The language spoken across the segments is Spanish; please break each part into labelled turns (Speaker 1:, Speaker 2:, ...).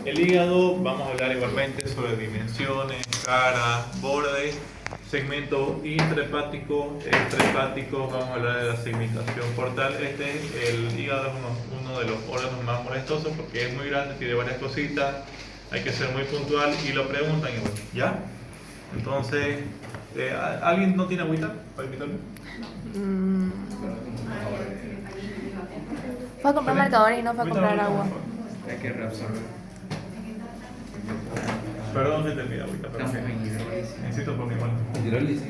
Speaker 1: El hígado, vamos a hablar igualmente sobre dimensiones, cara, borde, segmento intrahepático, extrahepático, vamos a hablar de la segmentación portal. El hígado es uno de los órganos más molestosos porque es muy grande, tiene varias cositas, hay que ser muy puntual y lo preguntan y bueno, ¿ya? Entonces, ¿alguien no tiene agüita para invitarme?
Speaker 2: Fue a comprar marcadores y no fue a comprar agua.
Speaker 3: Hay que reabsorber.
Speaker 1: Perdón que te pida agüita, perdón. Necesito por mi mano.
Speaker 3: Hidrólisis.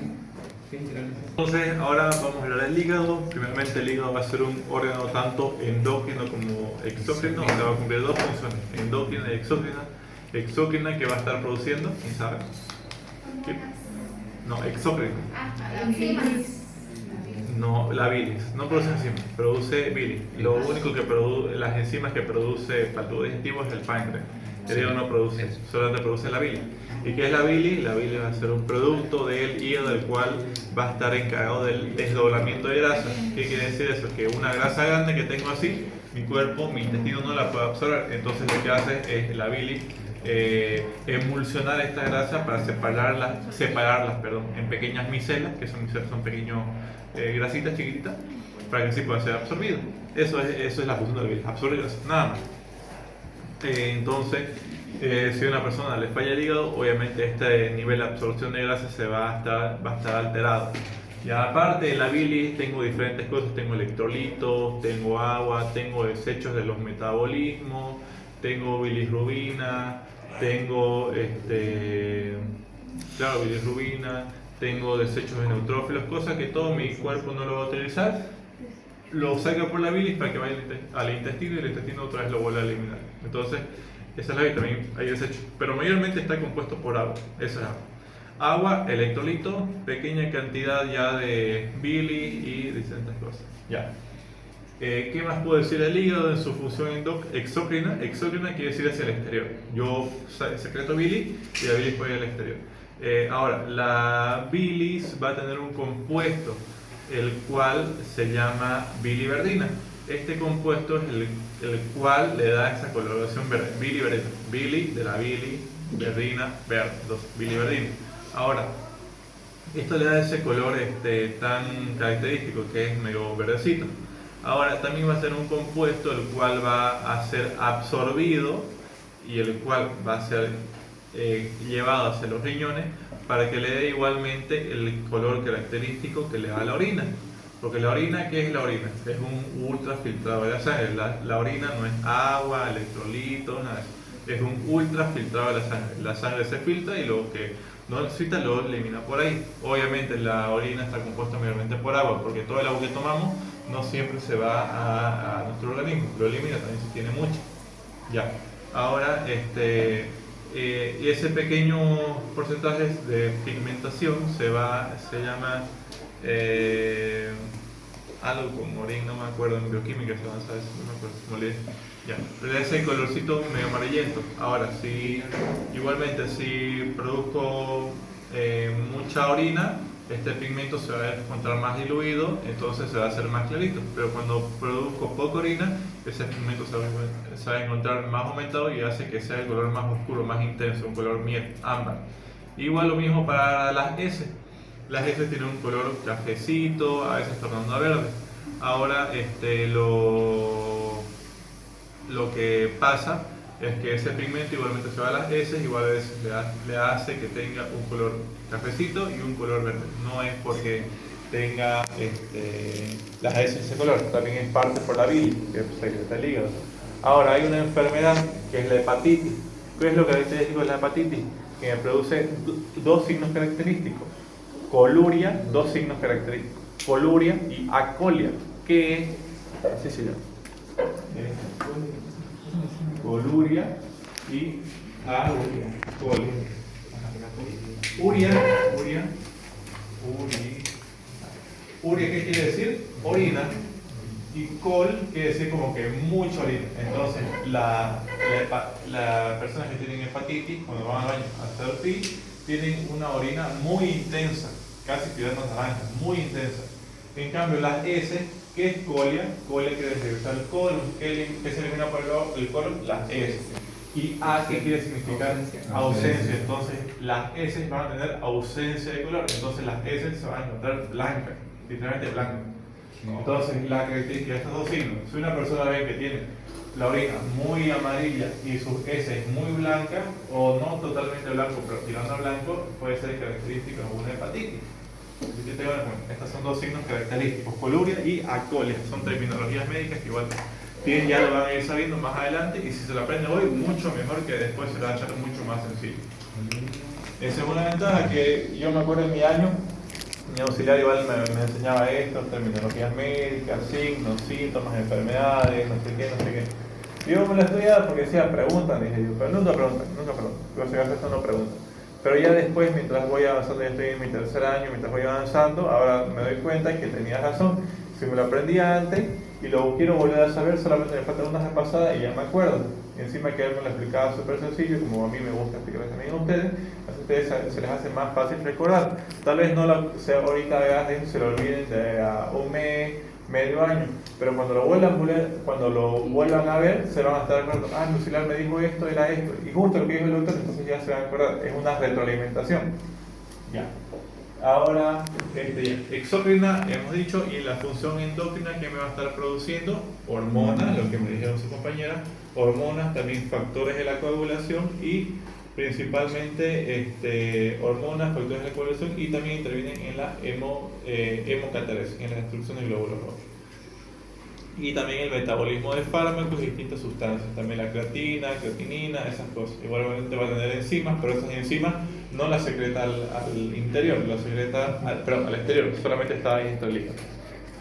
Speaker 3: ¿Qué es hidrólisis?
Speaker 1: Entonces, ahora vamos a hablar del hígado. Primeramente, el hígado va a ser un órgano tanto endócrino como exócrino, o sea, va a cumplir dos funciones, endócrina y exócrina. Exócrina que va a estar produciendo, ¿quién sabe? ¿Qué? No, exócrina. No, la bilis, no produce enzimas, produce bilis. Lo único que produce, las enzimas que produce para el tubo digestivo es el páncreas. El hígado no produce, solamente produce la bilis. ¿Y qué es la bilis? La bilis va a ser un producto del hígado, el cual va a estar encargado del desdoblamiento de grasa. ¿Qué quiere decir eso? Que una grasa grande que tengo así, mi cuerpo, mi intestino no la puede absorber. Entonces lo que hace es la bilis emulsionar esta grasa para separarlas en pequeñas micelas, que son pequeños grasitas chiquititas, para que así pueda ser absorbido. Eso es la función de la bilis, absorber grasa, nada más. Entonces, si a una persona le falla el hígado, obviamente este nivel de absorción de grasa va a estar alterado. Y aparte de la bilis tengo diferentes cosas, tengo electrolitos, tengo agua, tengo desechos de los metabolismos, tengo bilirrubina, tengo bilirrubina, tengo desechos de neutrófilos, cosas que todo mi cuerpo no lo va a utilizar, lo saca por la bilis para que vaya al intestino y el intestino otra vez lo vuelve a eliminar. Entonces, esa es la bilis, también hay desechos, pero mayormente está compuesto por agua, esa es agua. Agua, electrolito, pequeña cantidad ya de bilis y distintas cosas. Ya. ¿Qué más puedo decir del hígado en su función exócrina? Exócrina quiere decir hacia el exterior. Yo secreto bilis y la bilis puede ir al exterior. Ahora, la bilis va a tener un compuesto, el cual se llama biliverdina. Este compuesto es el cual le da esa coloración verde, biliverdina. Bili de la bili, verdina, verde, biliverdina. Ahora, esto le da ese color tan característico que es medio verdecito. Ahora también va a ser un compuesto el cual va a ser absorbido y el cual va a ser llevado hacia los riñones para que le dé igualmente el color característico que le da la orina. Porque la orina, ¿qué es la orina? Es un ultrafiltrado de la sangre. La orina no es agua, electrolitos, nada de eso. Es un ultrafiltrado de la sangre. La sangre se filtra y lo que no necesita lo elimina por ahí. Obviamente la orina está compuesta mayormente por agua, porque todo el agua que tomamos no siempre se va a nuestro organismo, lo elimina también si tiene mucho. Ya. Ahora, ese pequeño porcentaje de pigmentación se llama algo con orín, no me acuerdo, en bioquímica se llama, ¿sabes? No me acuerdo, me olvidé. Ya, le da ese colorcito medio amarillento. Ahora, igualmente, si produzco mucha orina, este pigmento se va a encontrar más diluido, entonces se va a hacer más clarito. Pero cuando produzco poca orina, ese pigmento se va a encontrar más aumentado y hace que sea el color más oscuro, más intenso, un color miel, ámbar. Igual lo mismo para las S. Las S tienen un color cafecito, a veces tornando a verde. Ahora, lo que pasa es que ese pigmento igualmente se va a las S, igual a veces le hace que tenga un color cafecito y un color verde. No es porque tenga las S ese color, también es parte por la bilis, que secreta el hígado. Ahora hay una enfermedad que es la hepatitis. ¿Qué es lo característico de la hepatitis? Que me produce dos signos característicos. Coluria, dos signos característicos. Coluria y acolia, que es, así se llama. Coluria y acolia. Uria, ¿qué quiere decir? Orina. Y col quiere decir como que mucha orina. Entonces, las personas que tienen hepatitis, cuando van al baño a hacer pis, tienen una orina muy intensa, casi tirando naranja, muy intensa. En cambio, las S, ¿qué es colia? Colia quiere decir el colon, que se elimina por el colon, las S. Y A, ¿qué quiere significar? Ausencia. Entonces las S van a tener ausencia de color. Entonces las S se van a encontrar blancas, literalmente blancas. Entonces la característica de estos dos signos, si una persona ve que tiene la orina muy amarilla y su S es muy blanca, o no totalmente blanco, pero tirando a blanco, puede ser característica de una hepatitis. Así que tengan en cuenta, estos son dos signos característicos, coluria y acolia, son terminologías médicas que igual ya lo van a ir sabiendo más adelante, y si se lo aprende hoy, mucho mejor, que después se lo va a echar mucho más sencillo. En segunda ventaja, que yo me acuerdo en mi año, mi auxiliar igual me enseñaba esto, terminologías médicas, signos, síntomas, enfermedades, no sé qué. Y yo me lo estudiaba porque decía, preguntan, dije yo, pero nunca preguntan. Pero si haces esto no preguntan. Pero ya después, mientras voy avanzando, ya estoy en mi tercer año, mientras voy avanzando, ahora me doy cuenta que tenía razón. Si me lo aprendía antes y lo quiero volver a saber, solamente me falta una repasada y ya me acuerdo. Y encima que él me lo explicaba súper sencillo, como a mí me gusta explicarles también a ustedes, a ustedes se les hace más fácil recordar. Tal vez no sea ahorita agarren, se lo olviden de un mes, medio año, pero cuando lo vuelvan a ver, se van a estar acordando, mi auxiliar me dijo esto, era esto, y justo lo que dijo el doctor, entonces ya se van a acordar. Es una retroalimentación. Ya. Ahora, exócrina, hemos dicho, y la función endócrina que me va a estar produciendo, hormonas, lo que me dijeron sus compañeras, hormonas, también factores de la coagulación y principalmente hormonas, factores de la coagulación, y también intervienen en la hemocataresis, en la destrucción de glóbulos rojos. Y también el metabolismo de fármacos y distintas sustancias, también la creatinina, esas cosas. Igualmente va a tener enzimas, pero esas enzimas no las secreta al interior, las secreta al exterior, solamente está ahí entre el hígado.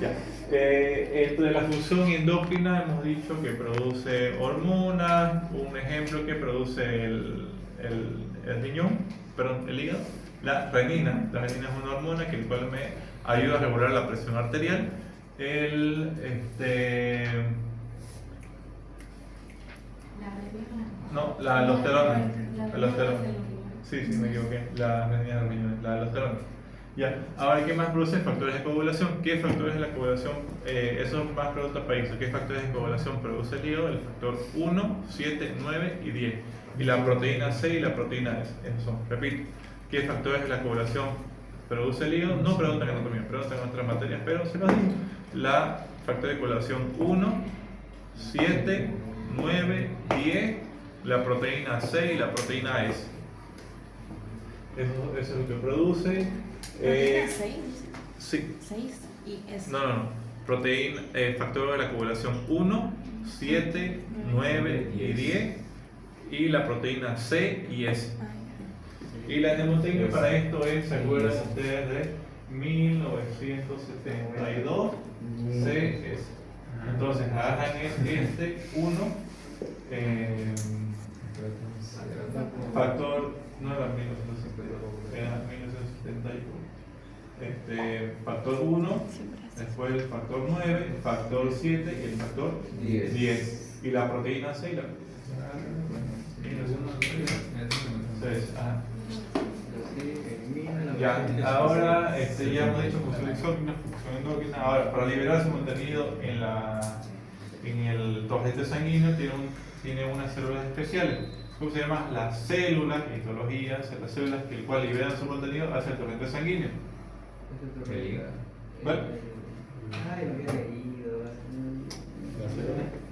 Speaker 1: Ya. Entre la función endocrina hemos dicho que produce hormonas, un ejemplo que produce el riñón, perdón, el hígado, la renina. La renina es una hormona que el cual me ayuda a regular la presión arterial. La aldosterona. Sí, me equivoqué. La renina de los riñones, la aldosterona. Ya. Ahora, ¿qué más produce? Factores de coagulación. ¿Qué factores de la coagulación? Eso es más preguntas para eso. ¿Qué factores de coagulación produce el hígado? El factor 1, 7, 9 y 10. Y la proteína C y la proteína S. Esos son. Repito. ¿Qué factores de la coagulación produce el hígado? No preguntan en anatomía, preguntan en otras materias, pero se los digo. La factor de coagulación 1, 7, 9, 10, la proteína C y la proteína S. Eso es lo que produce.
Speaker 2: ¿Proteína 6?
Speaker 1: Sí.
Speaker 2: 6 y S.
Speaker 1: No. Proteína, factor de la coagulación 1, 7, 9 y 10, y la proteína C y S. Y la mnemotecnia para esto es, ¿se acuerdan ustedes de 1972? CS. Entonces agarran este 1, factor, no era 1972, era 1971. Factor 1, después el factor 9, el factor 7 y el factor 10. Y la proteína C y la Ya, ahora ya hemos dicho función exócrina, función endócrina. Ahora, para liberar su contenido en el torrente sanguíneo tiene unas células especiales. ¿Cómo se llama? Las células, en histología, las células que el cual liberan su contenido hacia el torrente sanguíneo.
Speaker 3: El hígado.
Speaker 1: ¿Vale?
Speaker 3: Ay, lo había leído.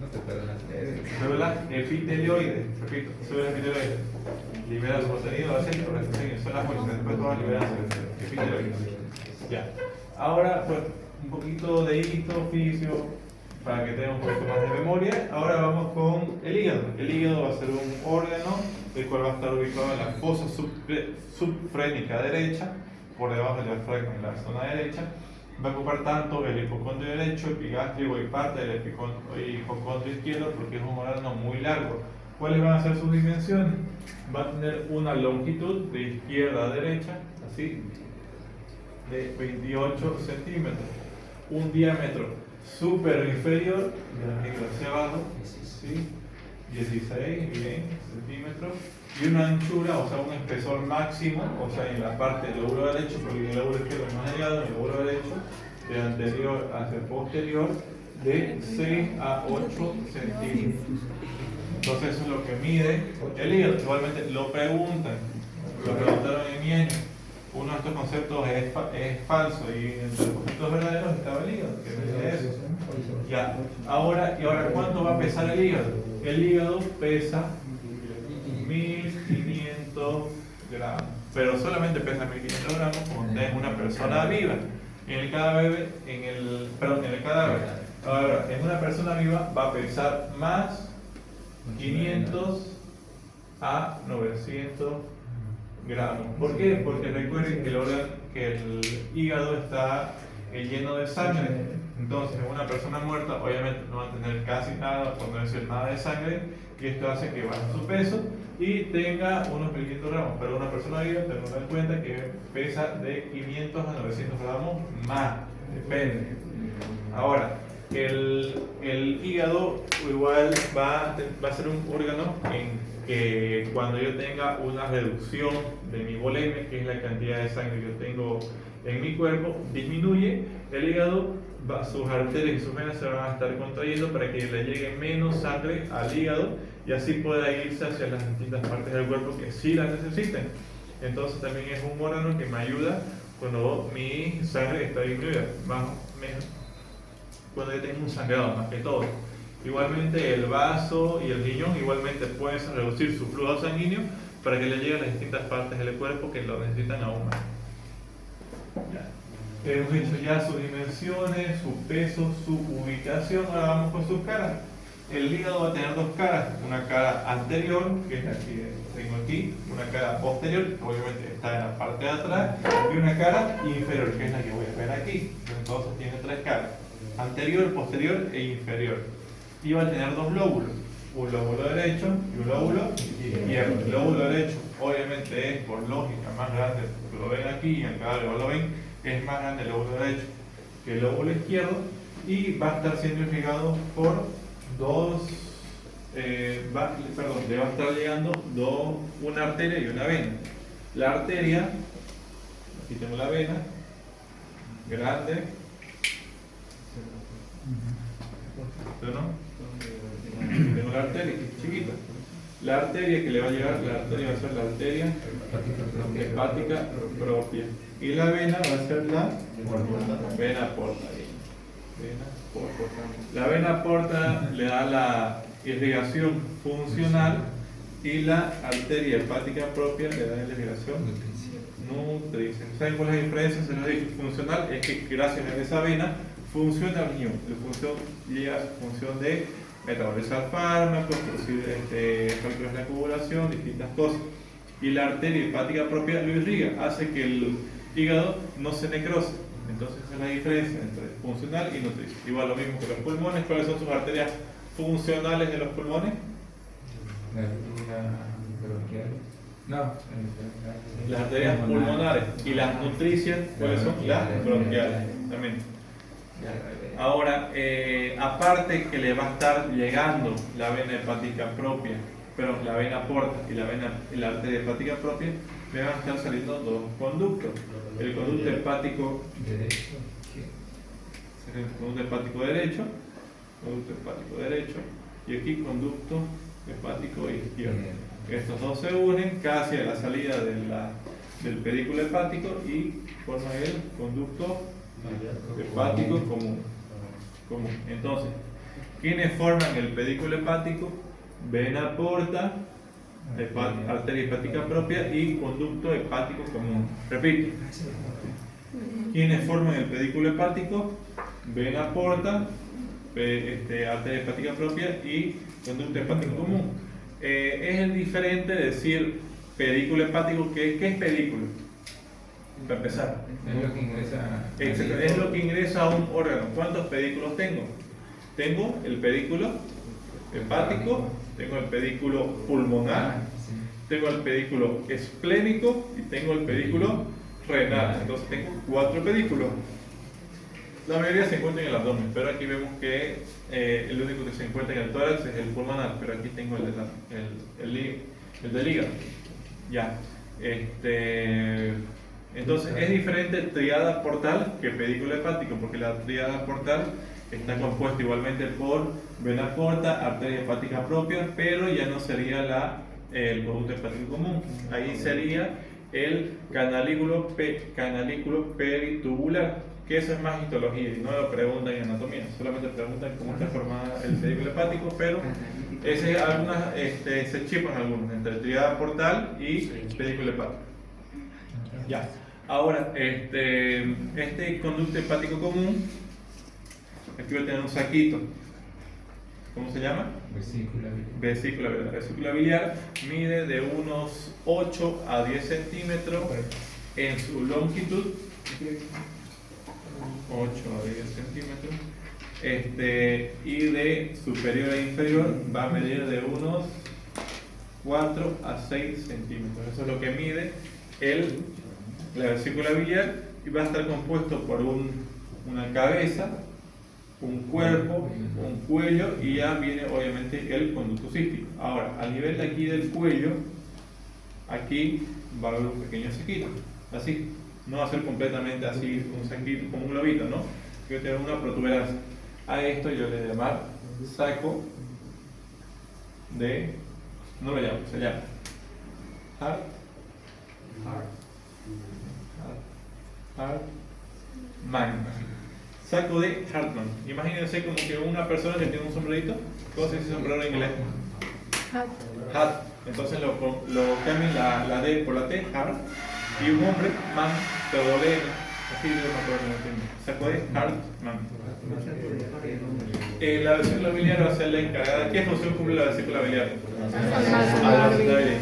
Speaker 3: No te perdonas.
Speaker 1: Células epitelioides, repito, células epitelioides. Liberan su contenido hacia el torrente sanguíneo. Son las muestras, después todas liberan epitelioides. Ya. Ahora, pues, un poquito de hito, fisio, para que tengan un poquito más de memoria. Ahora vamos con el hígado. El hígado va a ser un órgano el cual va a estar ubicado en la fosa subfrénica derecha, por debajo del diafragma en la zona derecha. Va a ocupar tanto el hipocondrio derecho, epigástrico y parte del hipocondrio izquierdo, porque es un órgano muy largo. ¿Cuáles van a ser sus dimensiones? Va a tener una longitud de izquierda a derecha, así, de 28 centímetros, un diámetro superior inferior, hacia abajo, ¿sí? 16 centímetros, y una anchura, o sea, un espesor máximo, o sea, en la parte del lóbulo derecho, porque el lóbulo izquierdo no es delgado, el lóbulo derecho, de anterior hacia posterior, de 6 a 8 centímetros. Entonces eso es lo que mide el hígado. Igualmente lo preguntaron en mi año. Uno de estos conceptos es falso y entre los conceptos verdaderos estaba el hígado, que mide eso. Ya, ahora ¿cuánto va a pesar el hígado? El hígado pesa 1500 gramos, pero solamente pesa 1500 gramos cuando es una persona viva. En el cadáver, ahora, en una persona viva va a pesar más 500 a 900 gramos. ¿Por qué? Porque recuerden que el hígado está lleno de sangre. Entonces, una persona muerta obviamente no va a tener casi nada, por no decir nada de sangre, y esto hace que baje su peso y tenga unos 1500 gramos. Pero una persona viva, tenemos en cuenta que pesa de 500 a 900 gramos más, depende. Ahora, el hígado igual va a ser un órgano en que cuando yo tenga una reducción de mi volemia, que es la cantidad de sangre que yo tengo en mi cuerpo, disminuye, el hígado, sus arterias y sus venas se van a estar contrayendo para que le llegue menos sangre al hígado y así pueda irse hacia las distintas partes del cuerpo que sí la necesiten. Entonces también es un órgano que me ayuda cuando mi sangre está disminuida, cuando yo tengo un sangrado más que todo. Igualmente el vaso y el riñón igualmente pueden reducir su flujo sanguíneo para que le llegue a las distintas partes del cuerpo que lo necesitan aún más. Hemos dicho ya sus dimensiones, su peso, su ubicación. Ahora vamos con sus caras. El hígado va a tener dos caras, una cara anterior, que es la que tengo aquí, una cara posterior, que obviamente está en la parte de atrás, y una cara inferior, que es la que voy a ver aquí. Entonces tiene tres caras, anterior, posterior e inferior. Y va a tener dos lóbulos, un lóbulo derecho y un lóbulo izquierdo. El lóbulo derecho obviamente es por lógica más grande, lo ven aquí y en cada lugar lo ven, es más grande el lóbulo derecho que el lóbulo izquierdo y va a estar siendo irrigado por le va a estar llegando una arteria y una vena. La arteria, aquí tengo la vena, grande, ¿no? Tengo la arteria, que es chiquita. La arteria que le va a llegar, la arteria va a ser la arteria hepática propia. Y la vena va a ser la vena porta. La vena porta le da la irrigación funcional y la arteria hepática propia le da la irrigación nutricia. ¿Saben cuál es la diferencia? Se los he dicho. Funcional es que gracias a esa vena funciona el riñón. Llega a su función de metabolizar fármacos, producir factores de coagulación, distintas cosas. Y la arteria hepática propia lo irriga, hace que el hígado no se necrose. Entonces esa es la diferencia entre funcional y nutricio. Igual lo mismo que los pulmones. ¿Cuáles son sus arterias funcionales de los pulmones? Las arterias pulmonares. Y las nutricias, ¿cuáles son? Las bronquiales también. Ahora, aparte que le va a estar llegando la vena hepática propia, pero la vena porta y la arteria hepática propia, le van a estar saliendo dos conductos. El conducto hepático derecho, y aquí conducto hepático izquierdo. Estos dos se unen casi a la salida del pedículo hepático y forman el conducto hepático común. Entonces, ¿quiénes forman el pedículo hepático? Vena porta, arteria hepática propia y conducto hepático común. Repito. ¿Quiénes forman el pedículo hepático? Vena porta, arteria hepática propia y conducto hepático común. Es diferente decir pedículo hepático. ¿Qué es pedículo? Para empezar. Es lo que ingresa a un órgano. ¿Cuántos pedículos tengo? Tengo el pedículo hepático, tengo el pedículo pulmonar, tengo el pedículo esplénico y tengo el pedículo renal. Entonces tengo 4 pedículos. La mayoría se encuentra en el abdomen, pero aquí vemos que el único que se encuentra en el tórax es el pulmonar, pero aquí tengo el del hígado. Ya. Entonces es diferente triada portal que pedículo hepático, porque la triada portal Está compuesto igualmente por vena corta, arteria hepática propia, pero ya no sería el conducto hepático común. Ahí sería el canalículo peritubular, que eso es más histología y no lo preguntan en anatomía, solamente preguntan cómo está formada el pedículo hepático, pero se chipan algunos entre triada portal y pedículo hepático. Ya. Ahora, este conducto hepático común, aquí voy a tener un saquito. ¿Cómo se llama?
Speaker 3: Vesícula biliar.
Speaker 1: Vesícula biliar. La vesícula biliar mide de unos 8 a 10 centímetros en su longitud. 8 a 10 centímetros. Y de superior a inferior va a medir de unos 4 a 6 centímetros. Eso es lo que mide la vesícula biliar, y va a estar compuesto por una cabeza, un cuerpo, un cuello, y ya viene obviamente el conducto cístico. Ahora, a nivel de aquí del cuello, aquí va a haber un pequeño saquito, así. No va a ser completamente así, un saquito, como un globito, ¿no? Yo tengo una protuberancia. A esto yo le voy a llamar saco de... no lo llamo, se llama Hartmann. Saco de Hartmann. Imagínense como que una persona que tiene un sombrerito. ¿Cómo se dice sombrero en inglés? Hat. Entonces lo cambian la D por la T, Hart. Y un hombre, man, pero doble N. Así yo me acuerdo que no entiendo. Saco de Hartmann. La vesícula biliar va a ser la encargada. ¿Qué función cumple la vesícula biliar?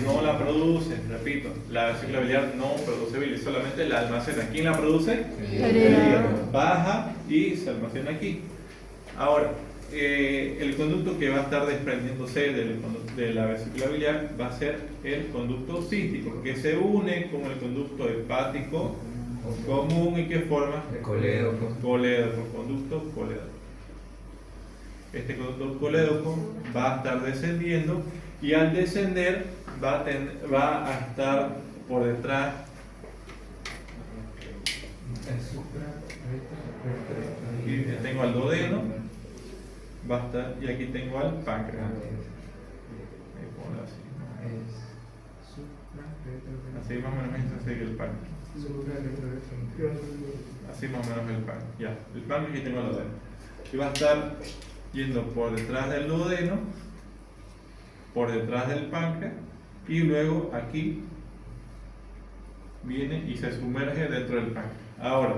Speaker 1: No la produce, repito, la vesícula biliar no produce bilis, solamente la almacena. ¿Quién la produce? El hígado. Baja y se almacena aquí. Ahora, el conducto que va a estar desprendiéndose de la vesícula biliar va a ser el conducto cístico, que se une con el conducto hepático común y que forma colédoco, conducto colédoco. Este conducto colédoco va a estar descendiendo, y al descender va a estar por detrás. Aquí tengo al duodeno, va a estar, y aquí tengo al páncreas. Así más o menos así el páncreas. Así más o menos el páncreas. Ya, el páncreas, aquí tengo al duodeno. Y va a estar yendo por detrás del duodeno, por detrás del páncreas, y luego aquí viene y se sumerge dentro del páncreas. Ahora,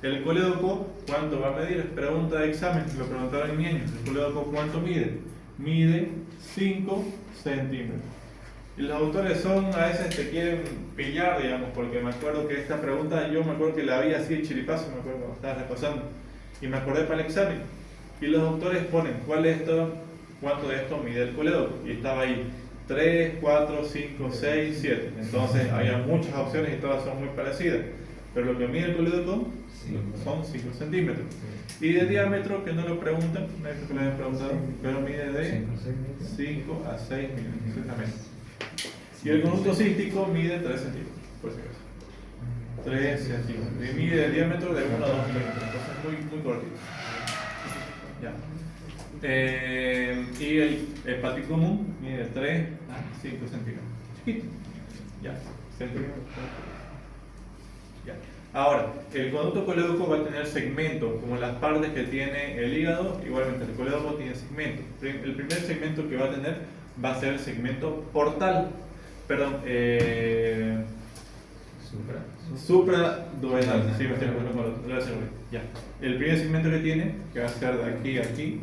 Speaker 1: el colédoco, ¿cuánto va a medir? Pregunta de examen, lo preguntaron en mi año. ¿El colédoco cuánto mide? Mide 5 centímetros. Y los autores a veces te quieren pillar, digamos, porque me acuerdo que esta pregunta, yo me acuerdo que la vi así de chiripazo, me acuerdo cuando estaba repasando, y me acordé para el examen. Y los autores ponen, ¿cuánto de esto mide el colédoco? Y estaba ahí, 3, 4, 5, 6, 7. Entonces había muchas opciones y todas son muy parecidas. Pero lo que mide el colédoco son 5 centímetros. Y de diámetro, que no lo preguntan, no es que lo hayan preguntado, pero mide de 5 a 6 milímetros, exactamente. Y el conducto cístico mide 3 centímetros, por si acaso. 3 centímetros. Y mide de diámetro de 1 a 2 milímetros. Entonces muy cortito. Ya. Y el hepático común mide 3 a 5 centímetros. Chiquito. Ya. Centímetros. Ya. Ahora, el conducto colédoco va a tener segmentos, como las partes que tiene el hígado. Igualmente, el colédoco tiene segmentos. El primer segmento que va a tener va a ser el segmento portal. Perdón, supraduodenal. Sí, me estoy acordando con lo de ya. El primer segmento que tiene, que va a ser de aquí a aquí,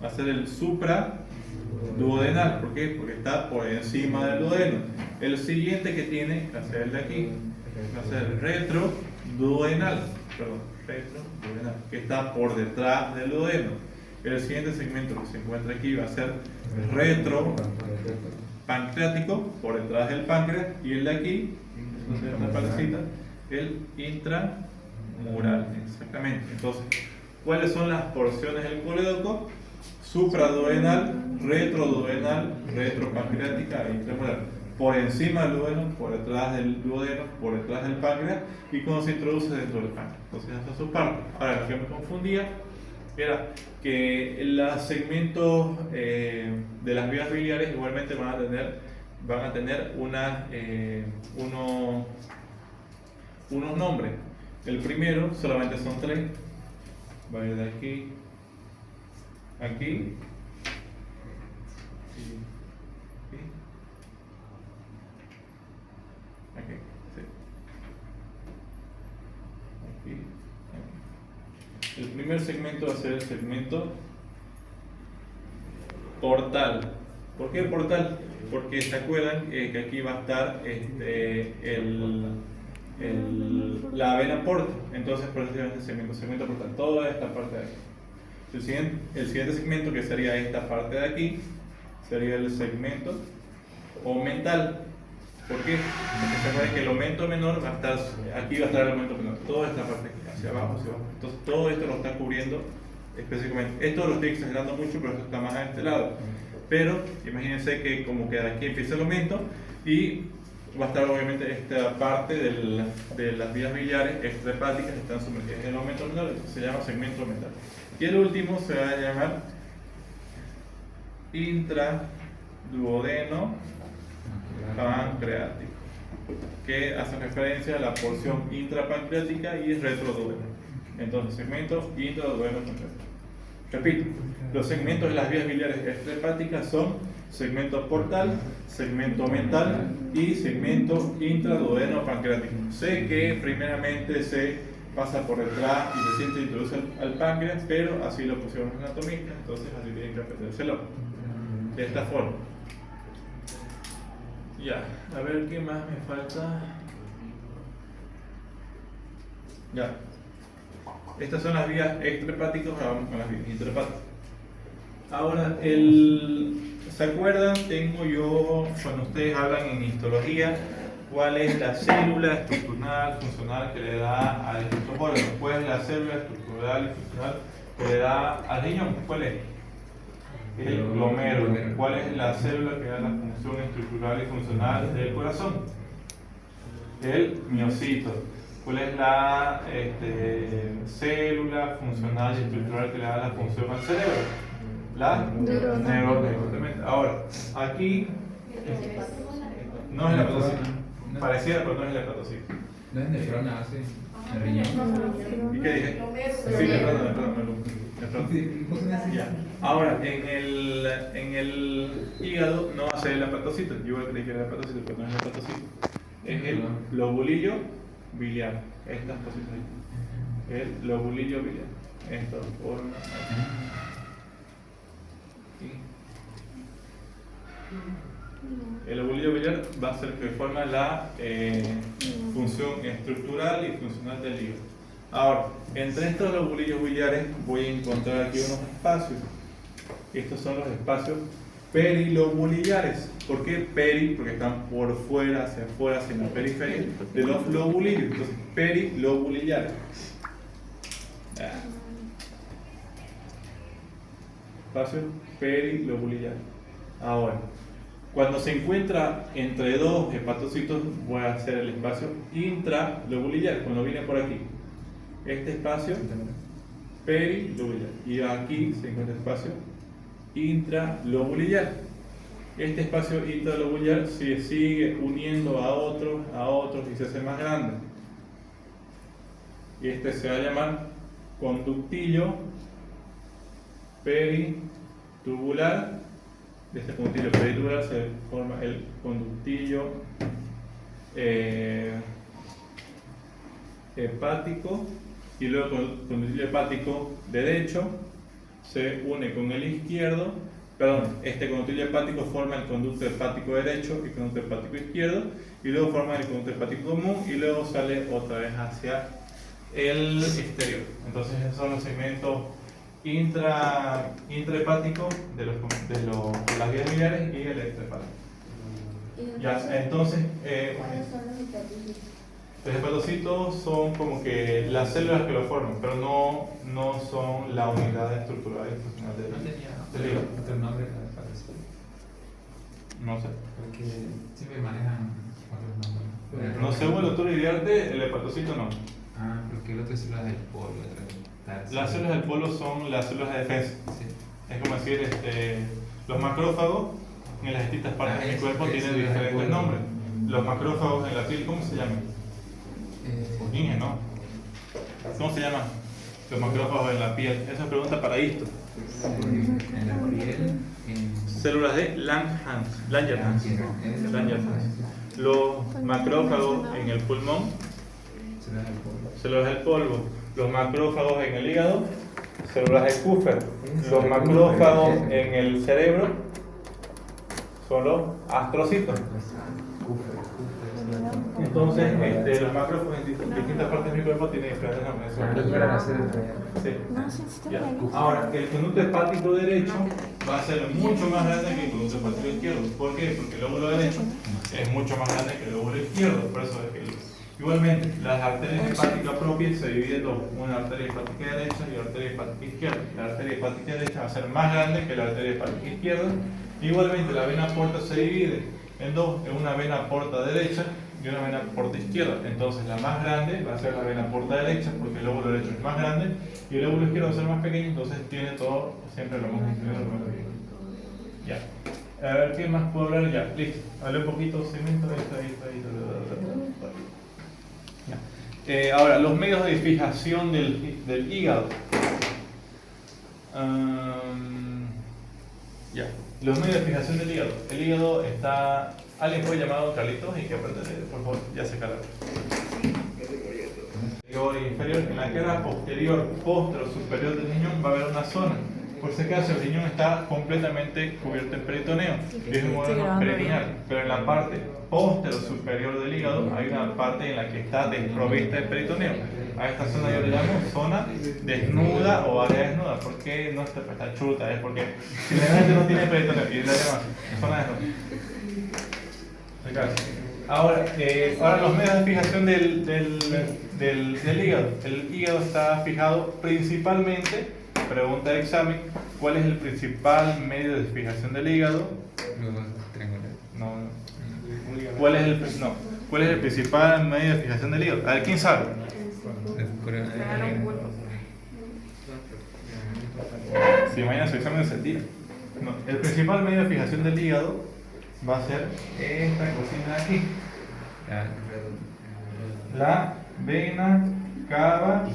Speaker 1: va a ser el supraduodenal. ¿Por qué? Porque está por encima del duodeno. El siguiente que tiene, va a ser el de aquí, va a ser el retroduodenal. Perdón, retroduodenal, que está por detrás del duodeno. El siguiente segmento que se encuentra aquí va a ser retropancreático, por detrás del páncreas, y el de aquí, esta partecita, el intramural, exactamente. Entonces, ¿cuáles son las porciones del colédoco? Supraduodenal, retroduodenal, retropancreática e intramural. por encima del duodeno, por detrás del duodeno, por detrás del páncreas y cuando se introduce dentro del páncreas. Entonces, esas son sus partes. Ahora, lo que me confundía era que los segmentos de las vías biliares igualmente van a tener unos nombres. El primero solamente son 3, va a ir de aquí, aquí y aquí, sí. Aquí, aquí. El primer segmento va a ser el segmento portal. ¿Por qué portal? Porque se acuerdan que aquí va a estar la vena porta. Entonces, por eso se llama este segmento portal. Toda esta parte de aquí. El siguiente segmento, que sería esta parte de aquí, sería el segmento omental. ¿Por qué? Porque se acuerdan que el aumento menor va a estar, aquí va a estar el aumento menor, toda esta parte aquí, hacia abajo, hacia abajo. Entonces todo esto lo está cubriendo específicamente. Esto lo estoy exagerando mucho, pero esto está más a este lado. Pero imagínense que como que de aquí empieza el aumento y va a estar obviamente esta parte de las vías biliares extrahepáticas que están sumergidas en el aumento menor, entonces se llama segmento mental. Y el último se va a llamar intraduodeno pancreático, que hace referencia a la porción intrapancreática y retroduodeno. Entonces, segmento intraduodeno pancreático. Repito, los segmentos de las vías biliares extrahepáticas son segmento portal, segmento mental y segmento intraduodeno pancreático. Sé que primeramente se pasa por detrás y se introduce al páncreas, pero así lo pusieron los anatomistas, entonces así tienen que aprendérselo de esta forma. Ya, a ver qué más me falta. Ya. Estas son las vías extrahepáticas, ahora vamos con las vías intrahepáticas. Ahora, ¿se acuerdan? Tengo yo, cuando ustedes hablan en histología, cuál es la célula estructural, funcional que le da a estos órganos. ¿Cuál es la célula estructural y funcional que le da al riñón? ¿Cuál es? El glomérulo. ¿Cuál es la célula que da la función estructural y funcional del corazón? El miocito. ¿Cuál es la célula funcional y estructural que le da la función al cerebro? La neurona. Ahora, aquí no es la hepatocito. Pareciera, pero no es la hepatocito.
Speaker 3: No es nefrona, hace el riñón.
Speaker 1: ¿Y qué dije? Sí, nefrona. Ya. Ahora, en el hígado no va a ser el hepatocito. Yo creí que era el hepatocito, pero no es el hepatocito. Es el lobulillo biliar. Estas cositas ahí. El lobulillo biliar. Esta forma aquí. El lobulillo biliar va a ser el que forma la función estructural y funcional del hígado. Ahora, entre estos lobulillos biliares voy a encontrar aquí unos espacios. Estos son los espacios perilobulillares. ¿Por qué peri? Porque están por fuera, hacia la periferia de los lobulillos. Entonces, perilobulillares. Espacio perilobulillares. Ahora, cuando se encuentra entre dos hepatocitos, voy a hacer el espacio intralobulillar, cuando viene por aquí. Este espacio perilobulillar. Y aquí se encuentra el espacio intralobulillar. Este espacio intralobulillar se sigue uniendo a otros y se hace más grande. Y este se va a llamar conductillo peritubular. De este conductillo peritubular se forma el conductillo hepático, y luego el conductillo hepático derecho se une con el izquierdo. Perdón, este conductillo hepático forma el conducto hepático derecho y el conducto hepático izquierdo, y luego forma el conducto hepático común y luego sale otra vez hacia el exterior. Entonces esos son los segmentos intrahepático de las vías biliares y el extrahepático. Ya, entonces, los hepatocitos son como que las células que lo forman, pero no son la unidad estructural y funcional del hígado.
Speaker 3: Otro nombre para hepatocito.
Speaker 1: No sé.
Speaker 3: Porque siempre manejan otros nombres.
Speaker 1: No sé, el doctor Iriarte, el hepatocito no.
Speaker 3: Ah, porque el otro es células del polvo.
Speaker 1: Las células del polo son las células de defensa.
Speaker 3: Sí.
Speaker 1: Es como decir, los macrófagos en las distintas partes del cuerpo tienen diferentes nombres. Los macrófagos en la piel, ¿cómo se llaman? Inge, ¿no? ¿Cómo se llaman? Los macrófagos en la piel. Esa es pregunta para esto.
Speaker 3: En la piel,
Speaker 1: Células de Langerhans. Los macrófagos en el pulmón, células del polvo. Los macrófagos en el hígado, células de Kupffer. Los macrófagos en el cerebro son los astrocitos. Entonces, los macrófagos en distintas partes de mi cuerpo tienen diferentes nombres. Sí.
Speaker 2: No, sí, sí,
Speaker 1: Ya.
Speaker 2: también.
Speaker 1: Ahora, el conducto hepático derecho va a ser mucho más grande que el conducto hepático izquierdo. ¿Por qué? Porque el lóbulo derecho es mucho más grande que el lóbulo izquierdo. Por eso es que igualmente las arterias hepáticas propias se dividen en dos: una arteria hepática derecha y arteria hepática izquierda. La arteria hepática derecha va a ser más grande que la arteria hepática izquierda. Igualmente la vena porta se divide en dos: en una vena porta derecha y una vena porta izquierda. Entonces la más grande va a ser la vena porta derecha, porque el lóbulo derecho es más grande, y el lóbulo izquierdo va a ser más pequeño, entonces tiene todo siempre lo más inferior, lo más pequeño. Ya. A ver, ¿qué más puedo hablar? Ya, listo. Hablé un poquito, cemento, ya. Ahora, los medios de fijación del hígado. Ya. Los medios de fijación del hígado. El hígado está... ¿Alguien fue llamado Carlitos? Y que aparte, por favor, ya se cala. El hígado inferior, en la cara posterior, postero, superior del riñón va a haber una zona. Por si acaso, el riñón está completamente cubierto en peritoneo. Es un órgano peritoneal. Pero en la parte postero superior del hígado hay una parte en la que está desprovista de peritoneo. A esta zona yo le llamo zona desnuda o área desnuda. ¿Por qué no está chuta? Es porque generalmente no tiene peritoneo y la llama zona desnuda. Ahora, los medios de fijación del hígado. El hígado está fijado principalmente, pregunta de examen, ¿cuál es el principal medio de fijación del hígado? No. ¿Cuál es el principal medio de fijación del hígado? A ver, ¿quién sabe? Si mañana su examen es el día. No, el principal medio de fijación del hígado va a ser esta cosita de aquí. La vena cava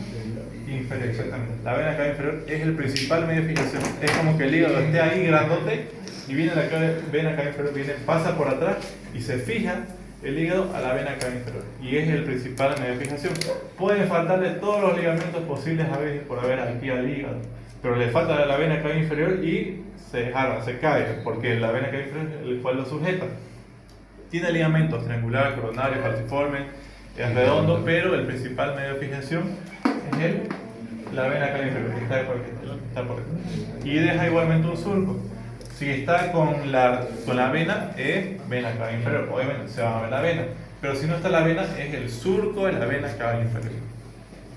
Speaker 1: inferior, exactamente. La vena cava inferior es el principal medio de fijación. Es como que el hígado esté ahí grandote y viene la vena cava inferior, pasa por atrás y se fija el hígado a la vena cava inferior. Y es el principal medio de fijación. Pueden faltarle todos los ligamentos posibles a veces por haber aquí al hígado, pero le falta la vena cava inferior y se desarma, se cae, porque la vena cava inferior es el cual lo sujeta. Tiene ligamentos triangular, coronario, falciforme, es redondo, pero el principal medio de fijación es la vena cava inferior, que está por aquí. Y deja igualmente un surco. Si está con la vena, es vena cava inferior, obviamente se va a ver la vena. Pero si no está la vena, es el surco de la vena cava inferior.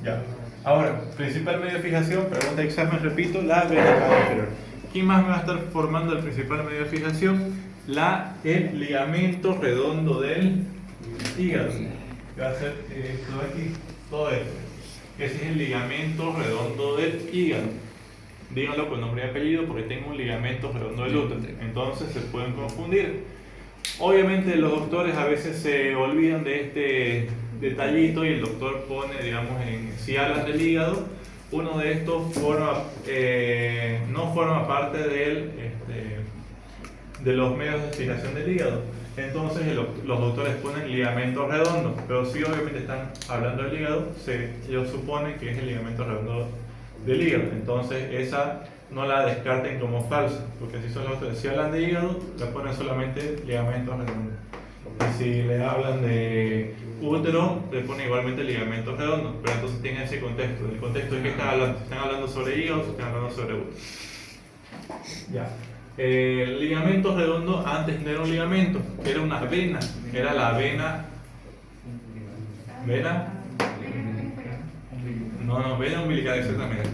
Speaker 1: Ya. Ahora, principal medio de fijación, pregunta de examen, repito, la vena cava inferior. ¿Quién más me va a estar formando el principal medio de fijación? El ligamento redondo del hígado. Va a ser esto de aquí, todo esto. Ese es el ligamento redondo del hígado. Díganlo con nombre y apellido porque tengo un ligamento redondo del útero. Entonces se pueden confundir. Obviamente los doctores a veces se olvidan de este detallito y el doctor pone, digamos, si hablan del hígado, uno de estos no forma parte de los medios de fijación del hígado. Entonces los doctores ponen ligamento redondo, pero si obviamente están hablando del hígado, ellos suponen que es el ligamento redondo del hígado. Entonces esa no la descarten como falsa, porque así son los doctores. Si hablan de hígado, le ponen solamente ligamento redondo. Y si le hablan de útero, le ponen igualmente ligamento redondo. Pero entonces tengan ese contexto. El contexto de que están hablando. Si están hablando sobre hígado, si están hablando sobre útero. Ya. El ligamento redondo antes no era un ligamento, era una vena. Era la vena. ¿Vena? No, vena umbilical, exactamente.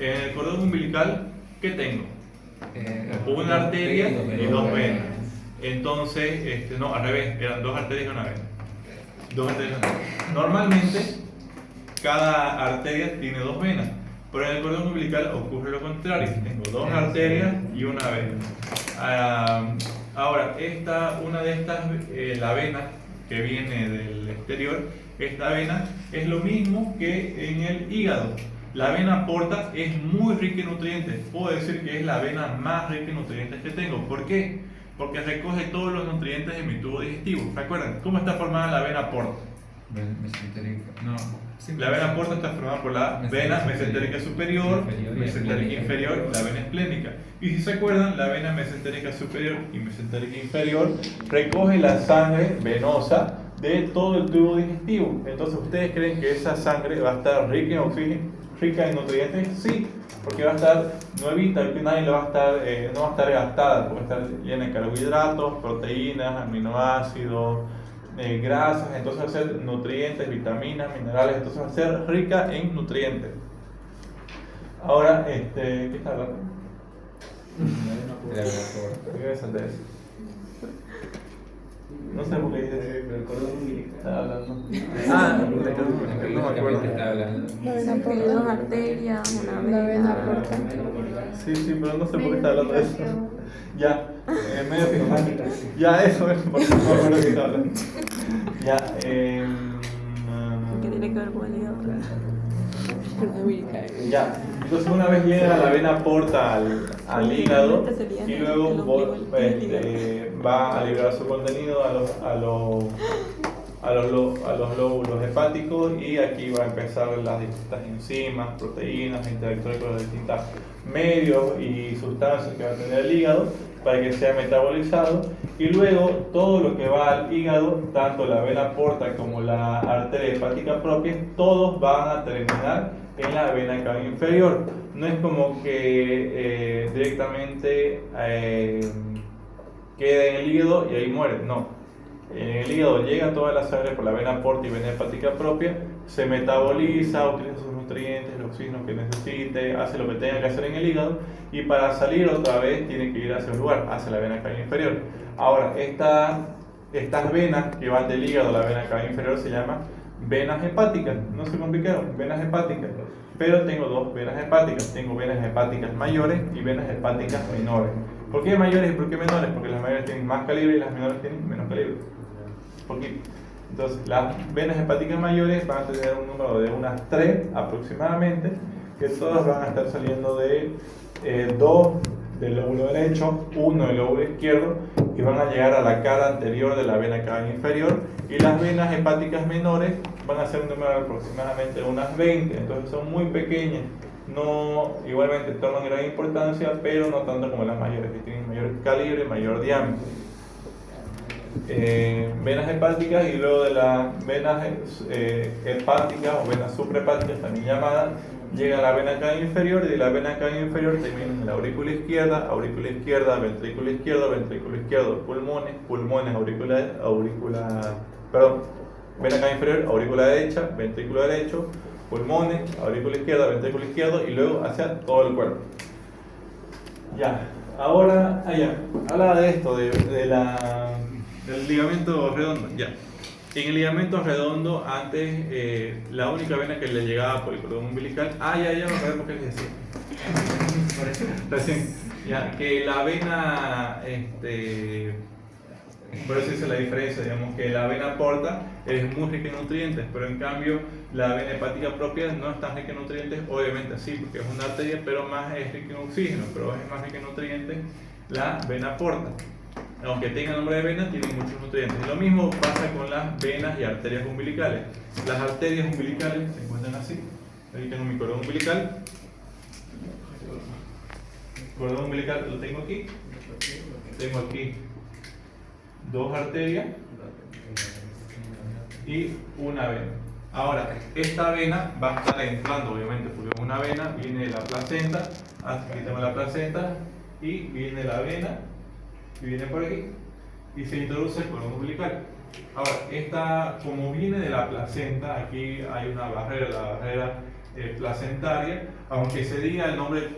Speaker 1: En el cordón umbilical, ¿qué tengo? Una arteria y dos venas. Entonces, no, al revés, eran 2 arterias y una vena. 2 arterias y una vena. Normalmente, cada arteria tiene 2 venas, pero en el cordón umbilical ocurre lo contrario. Tengo 2 arterias y una vena. Ahora, una de estas, la vena que viene del exterior, esta vena es lo mismo que en el hígado. La vena porta es muy rica en nutrientes. Puedo decir que es la vena más rica en nutrientes que tengo. ¿Por qué? Porque recoge todos los nutrientes de mi tubo digestivo. ¿Recuerdan cómo está formada la vena porta? La vena porta está formada por la vena mesentérica superior, mesentérica inferior, la vena esplénica. Y si se acuerdan, la vena mesentérica superior y mesentérica inferior recoge la sangre venosa de todo el tubo digestivo. Entonces, ¿ustedes creen que esa sangre va a estar rica en oxígeno, rica en nutrientes? Sí, porque va a estar nuevita, que nadie lo va a estar, no va a estar gastada, porque va a estar llena de carbohidratos, proteínas, aminoácidos, grasas. Entonces va a ser nutrientes, vitaminas, minerales. Entonces va a ser rica en nutrientes. Ahora, ¿qué está hablando? ¿Qué me salté eso? No sé por qué dice
Speaker 4: Pero el cordón umbilical.
Speaker 1: estaba hablando.
Speaker 3: No
Speaker 1: me acuerdo.
Speaker 3: está hablando.
Speaker 2: Tiene 2 arterias, una vena porta.
Speaker 1: Sí, pero no sé por qué está hablando de eso. Ya, medio fijado. Ya, eso es, porque no me acuerdo de qué está hablando. Ya,
Speaker 2: ¿Qué tiene que ver con el hígado?
Speaker 1: ya. Entonces, una vez llega la vena porta al hígado y luego va a liberar su contenido a los lóbulos hepáticos, y aquí va a empezar las distintas enzimas, proteínas, a interactuar con los distintos medios y sustancias que va a tener el hígado para que sea metabolizado, y luego todo lo que va al hígado, tanto la vena porta como la arteria hepática propia, todos van a terminar en la vena cava inferior. No es como que directamente quede en el hígado y ahí muere, no. En el hígado llega toda la sangre por la vena porta y vena hepática propia, se metaboliza, utiliza sus nutrientes, el oxígeno que necesite, hace lo que tenga que hacer en el hígado, y para salir otra vez tiene que ir hacia un lugar, hacia la vena cava inferior. Ahora, estas venas que van del hígado a la vena cava inferior se llaman venas hepáticas. No se complicaron, venas hepáticas. Pero tengo 2 venas hepáticas. Tengo venas hepáticas mayores y venas hepáticas menores. ¿Por qué mayores y por qué menores? Porque las mayores tienen más calibre y las menores tienen menos calibre. ¿Por qué? Entonces, las venas hepáticas mayores van a tener un número de unas 3 aproximadamente, que todas van a estar saliendo de 2 del lóbulo derecho, 1 del lóbulo izquierdo, y van a llegar a la cara anterior de la vena cava inferior. Y las venas hepáticas menores van a ser un número de aproximadamente unas 20, entonces son muy pequeñas. No, igualmente toman gran importancia, pero no tanto como las mayores, que tienen mayor calibre, mayor diámetro. Venas hepáticas, y luego de las venas hepáticas o venas suprahepáticas también llamadas, llega a la vena cava inferior, y de la vena cava inferior termina en la aurícula izquierda, ventrículo izquierdo, pulmones, vena cava inferior, aurícula derecha, ventrículo derecho, pulmones, aurícula izquierda, ventrículo izquierdo, y luego hacia todo el cuerpo. Ya, ahora, hablaba de esto, del ligamento redondo. Ya, en el ligamento redondo, antes la única vena que le llegaba por el cordón umbilical, ya, me acuerdo por qué les decía. Recién, ya, que la vena, por eso hice la diferencia, digamos que la vena porta es muy rica en nutrientes, pero en cambio la vena hepática propia no es tan rica en nutrientes, obviamente sí, porque es una arteria, pero más es rica en oxígeno, pero es más rica en nutrientes la vena porta. Aunque tenga nombre de vena, tiene muchos nutrientes. Lo mismo pasa con las venas y arterias umbilicales. Las arterias umbilicales se encuentran así. Aquí tengo mi cordón umbilical. El cordón umbilical lo tengo aquí. Tengo aquí 2 arterias y una vena. Ahora, esta vena va a estar entrando, obviamente, porque una vena viene de la placenta. Aquí tengo la placenta y viene la vena y viene por aquí y se introduce el cordón umbilical. Ahora, como viene de la placenta, aquí hay una barrera, la barrera placentaria. Aunque se diga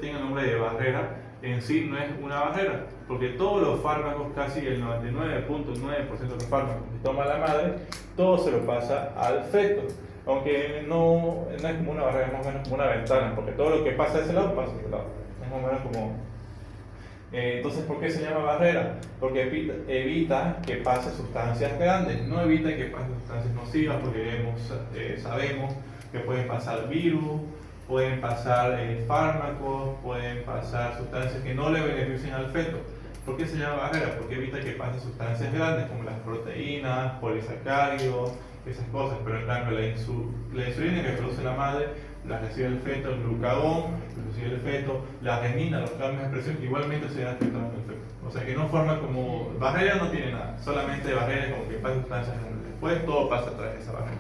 Speaker 1: tenga el nombre de barrera, en sí no es una barrera, porque todos los fármacos, casi el 99.9% de los fármacos que toma la madre, todo se lo pasa al feto. Aunque no es como una barrera, es más o menos como una ventana, porque todo lo que pasa de ese lado pasa de ese lado. Es más o menos como... entonces, ¿por qué se llama barrera? Porque evita que pase sustancias grandes, no evita que pase sustancias nocivas, porque sabemos que pueden pasar virus, pueden pasar fármacos, pueden pasar sustancias que no le beneficien al feto. ¿Por qué se llama barrera? Porque evita que pasen sustancias grandes como las proteínas, polisacáridos, esas cosas, pero en cambio la insulina que produce la madre la recibe el feto, el glucagón lo recibe el feto, la renina, los cambios de expresión igualmente se dan afectando el feto. O sea que no forma como barrera, no tiene nada, solamente barrera es como que pasa sustancias grandes. Después todo pasa a través de esa barrera.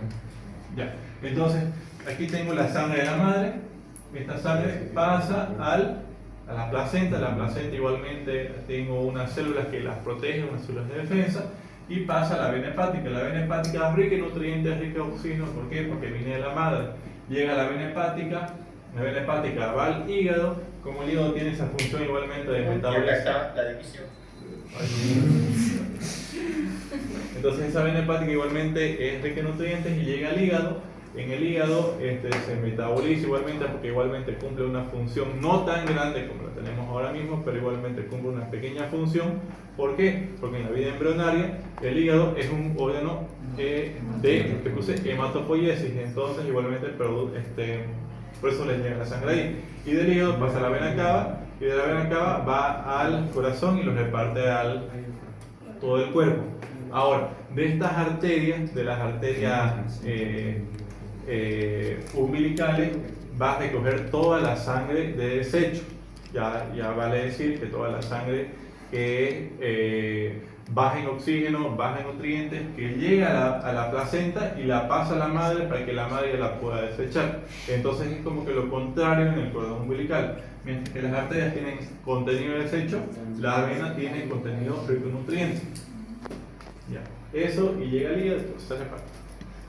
Speaker 1: Ya, entonces aquí tengo la sangre de la madre, esta sangre pasa a la placenta igualmente tengo unas células que las protegen, unas células de defensa, y pasa a la vena hepática. La vena hepática es rica en nutrientes, rica en oxígeno. ¿Por qué? Porque viene de la madre. Llega a la vena hepática va al hígado. Como el hígado tiene esa función igualmente de metabolizar.
Speaker 4: La división.
Speaker 1: Entonces esa vena hepática igualmente es rica en nutrientes y llega al hígado. En el hígado se metaboliza igualmente porque igualmente cumple una función no tan grande como la tenemos ahora mismo, pero igualmente cumple una pequeña función. ¿Por qué? Porque en la vida embrionaria el hígado es un órgano de hematopoiesis, entonces igualmente por eso le llega la sangre ahí. Y del hígado pasa a la vena cava, y de la vena cava va al corazón y lo reparte al todo el cuerpo. Ahora, de estas arterias, de las arterias umbilicales, va a recoger toda la sangre de desecho. Ya vale decir que toda la sangre que baja en oxígeno, baja en nutrientes, que llega a la placenta y la pasa a la madre para que la madre la pueda desechar. Entonces es como que lo contrario en el cordón umbilical. Mientras que las arterias tienen contenido de desecho, la vena tiene contenido rico en nutrientes. Ya. Eso y llega al hígado, se reparte.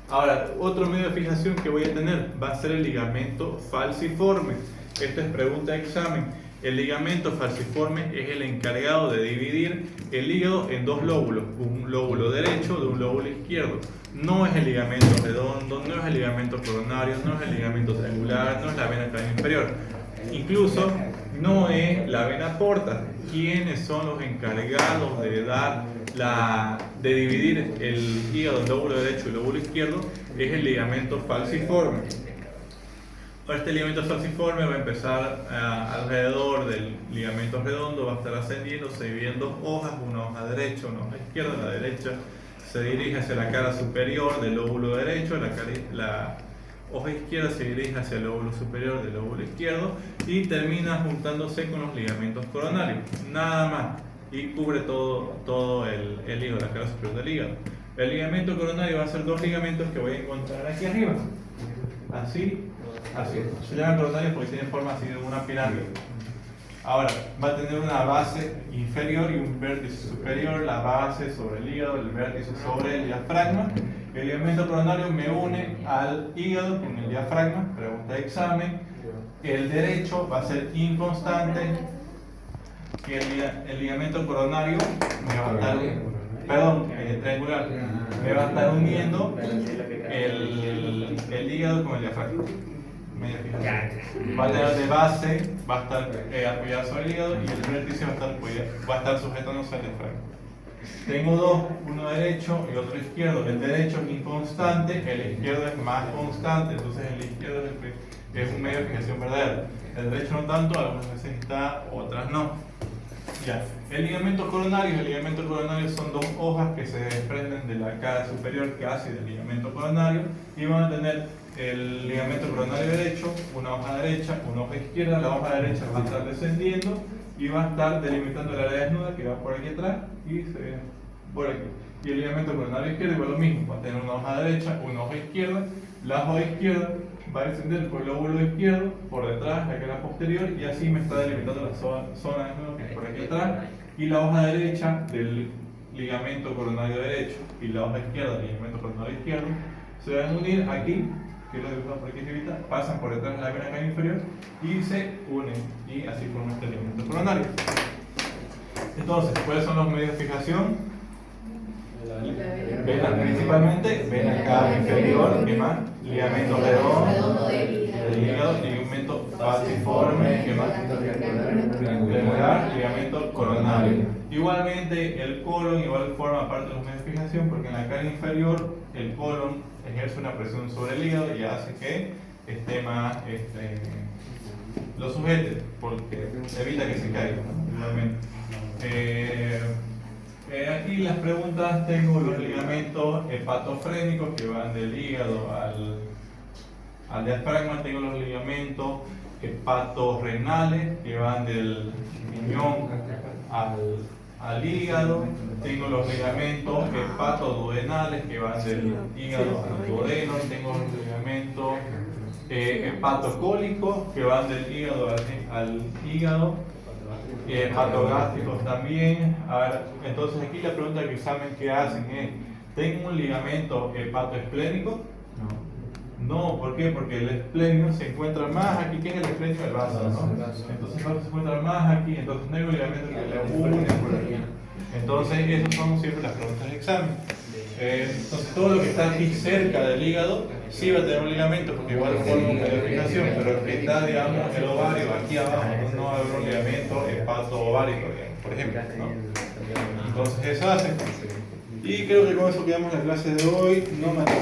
Speaker 1: Ahora, otro medio de fijación que voy a tener va a ser el ligamento falciforme. Esta es pregunta de examen. El ligamento falciforme es el encargado de dividir el hígado en dos lóbulos, un lóbulo derecho de un lóbulo izquierdo. No es el ligamento redondo, no es el ligamento coronario, no es el ligamento triangular, no es la vena cava inferior. Incluso no es la vena porta. ¿Quiénes son los encargados de dividir el hígado en lóbulo derecho y lóbulo izquierdo? Es el ligamento falciforme. Este ligamento falciforme va a empezar alrededor del ligamento redondo, va a estar ascendiendo, se divide en dos hojas, una hoja derecha, una hoja izquierda. La derecha se dirige hacia la cara superior del lóbulo derecho, la hoja izquierda se dirige hacia el lóbulo superior del lóbulo izquierdo y termina juntándose con los ligamentos coronarios, nada más, y cubre todo el hígado, la cara superior del hígado. El ligamento coronario va a ser dos ligamentos que voy a encontrar aquí arriba, así. Se llama coronario porque tiene forma así de una pirámide. Ahora, va a tener una base inferior y un vértice superior, la base sobre el hígado, el vértice sobre el diafragma. El ligamento coronario me une al hígado con el diafragma, pregunta de examen. El derecho va a ser inconstante y el ligamento coronario me va a estar, triangular, me va a estar uniendo el hígado con el diafragma. Va a tener de base, va a estar apoyado sobre el hígado y el vértice va a estar sujetándose al diafragma. Tengo dos, uno derecho y otro izquierdo. El derecho es inconstante, el izquierdo es más constante, entonces el izquierdo es un medio de fijación verdadero. El derecho no tanto, algunas veces está, otras no. Ya. El ligamento coronario son dos hojas que se desprenden de la cara superior casi del ligamento coronario y van a tener el ligamento coronario derecho, una hoja derecha, una hoja izquierda. La hoja derecha va a estar descendiendo y va a estar delimitando el área desnuda que va por aquí atrás y se ve por aquí. Y el ligamento coronario izquierdo igual lo mismo, va a tener una hoja derecha, una hoja izquierda. La hoja izquierda va a descender por el lóbulo izquierdo, por detrás, la cara posterior, y así me está delimitando la zona desnuda que es por aquí atrás. Y la hoja derecha del ligamento coronario derecho y la hoja izquierda del ligamento coronario izquierdo se van a unir aquí, que lo dibujamos por aquí arriba, pasan por detrás de la vena cava inferior y se unen, y así forma este ligamento coronario. Entonces, ¿cuáles son los medios de fijación? Vena, principalmente vena cava inferior, ¿qué más? Ligamento redondo del hígado, ligamento falciforme, ¿qué más? Femoral, ligamento coronario. Igualmente el colon igual forma parte de los medios de fijación porque en la cara inferior el colon ejerce una presión sobre el hígado y hace que esté más lo sujete porque evita que se caiga, ¿no? Igualmente. Aquí las preguntas, tengo los ligamentos hepatofrénicos que van del hígado al diafragma, tengo los ligamentos hepatorrenales que van del riñón al hígado, tengo los ligamentos hepatoduodenales que van del hígado al duodeno, tengo los ligamentos hepatocólicos que van del hígado al hígado, hepatogástricos también. A ver, entonces aquí la pregunta del examen que hacen es, ¿tengo un ligamento hepatoesplénico? No, ¿por qué? Porque el esplenio se encuentra más aquí. ¿Qué es el esplenio? El vaso, ¿no? Entonces el vaso se encuentra más aquí, entonces no hay un ligamento que le une por aquí. Entonces esas son siempre las preguntas del examen. Entonces todo lo que está aquí cerca del hígado sí va a tener un ligamento porque igual forma una fijación, pero el que está, digamos, el ovario aquí abajo no va a haber un ligamento hepato-ovárico, por ejemplo, ¿no? Entonces eso hace. Y creo que con eso quedamos la clase de hoy. No me atrasó.